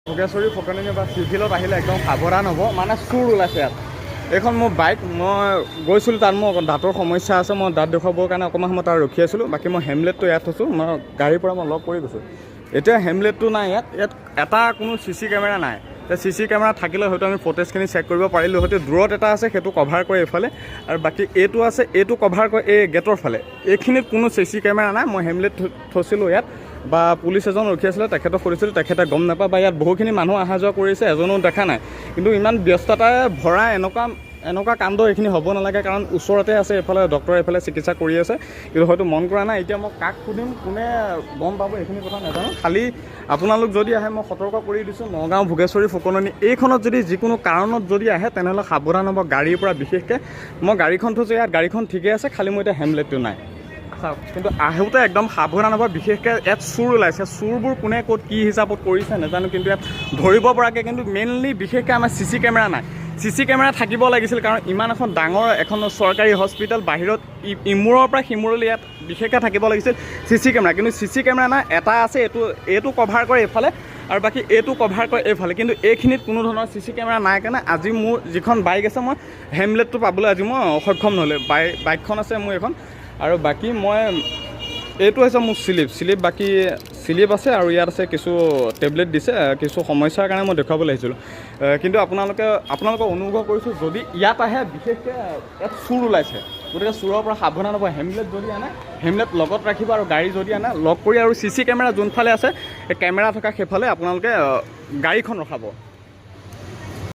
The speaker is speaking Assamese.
ভোগেশ্বৰী ফকননি বা চিভিলত আহিলে একদম সাৱধান হ'ব, মানে চুৰ ওলাইছে ইয়াত। এইখন মোৰ বাইক, মই গৈছিলোঁ তাত, মোৰ দাঁতৰ সমস্যা আছে, মই দাঁত দেখুৱাবৰ কাৰণে অকণমান সময় তাত ৰখি আছিলোঁ। বাকী মই হেমলেটটো ইয়াত থৈছোঁ, মই গাড়ীৰ পৰা মই লগ কৰি গৈছোঁ। এতিয়া হেমলেটটো নাই ইয়াত এটা কোনো CC কেমেৰা নাই। CC কেমেৰা থাকিলে হয়তো আমি ফুটেজখিনি চেক কৰিব পাৰিলোঁ, হয়তো দূৰত এটা আছে সেইটো কভাৰ কৰে এইফালে, আৰু বাকী এইটো আছে এইটো কভাৰ কৰে এই গেটৰ ফালে। এইখিনিত কোনো CC কেমেৰা নাই। মই হেমলেট থৈছিলোঁ ইয়াত, বা পুলিচ এজন ৰখি আছিলে, তেখেতক সুধিছিলোঁ, তেখেতে গম নাপায়, বা ইয়াত বহুখিনি মানুহ অহা যোৱা কৰিছে, এজনো দেখা নাই। কিন্তু ইমান ব্যস্ততাৰে ভৰা এনেকুৱা কাণ্ড এইখিনি হ'ব নালাগে, কাৰণ ওচৰতে আছে, এইফালে ডক্টৰে এইফালে চিকিৎসা কৰি আছে, কিন্তু হয়তো মন কৰা নাই। এতিয়া মই কাক সুধিম, কোনে গম পাব এইখিনি কথা নাজানো। খালি আপোনালোক যদি আহে মই সতৰ্ক কৰি দিছোঁ, নগাঁও ভোগেশ্বৰী ফকননি এইখনত যদি যিকোনো কাৰণত যদি আহে তেনেহ'লে সাৱধান হ'ব গাড়ীৰ পৰা। বিশেষকৈ মই গাড়ীখন থৈছোঁ ইয়াত, গাড়ীখন ঠিকে আছে, খালি মোৰ এতিয়া হেমলেটটো নাই চাওক। কিন্তু আহোঁতে একদম সাৱধান হ'ব। বিশেষকৈ ইয়াত চুৰ ওলাইছে, চুৰবোৰ কোনে ক'ত কি হিচাপত কৰিছে নাজানো, কিন্তু ইয়াত ধৰিব পৰাকৈ কিন্তু মেইনলি বিশেষকৈ আমাৰ CC কেমেৰা নাই। CC কেমেৰা থাকিব লাগিছিল, কাৰণ ইমান এখন ডাঙৰ এখন চৰকাৰী হস্পিটেল, বাহিৰত ইমূৰৰ পৰা সিমূৰলৈ ইয়াত বিশেষকৈ থাকিব লাগিছিল CC কেমেৰা, কিন্তু CC কেমেৰা নাই। এটা আছে, এইটো কভাৰ কৰে এইফালে, আৰু বাকী এইটো কভাৰ কৰে এইফালে, কিন্তু এইখিনিত কোনো ধৰণৰ CC কেমেৰা নাই কাৰণে আজি মোৰ যিখন বাইক আছে, মই হেমলেটটো পাবলৈ আজি মই সক্ষম নহ'লে। বাইকখন আছে মোৰ এখন, আৰু বাকী মই এইটো হৈছে মোৰ শ্লিপ, বাকী শ্লিপ আছে, আৰু ইয়াত আছে কিছু টেবলেট দিছে, কিছু সমস্যাৰ কাৰণে মই দেখুৱাবলৈ আহিছিলোঁ। কিন্তু আপোনালোকে অনুভৱ কৰিছোঁ, যদি ইয়াত আহে বিশেষকৈ ইয়াত চুৰ ওলাইছে, গতিকে চুৰৰ পৰা সাৱধান হ'ব। হেমলেট যদি আনে, হেমলেট লগত ৰাখিব, আৰু গাড়ী যদি আনে লগ কৰি, আৰু CC কেমেৰা যোনফালে আছে, এই কেমেৰা থকা সেইফালে আপোনালোকে গাড়ীখন ৰখাব।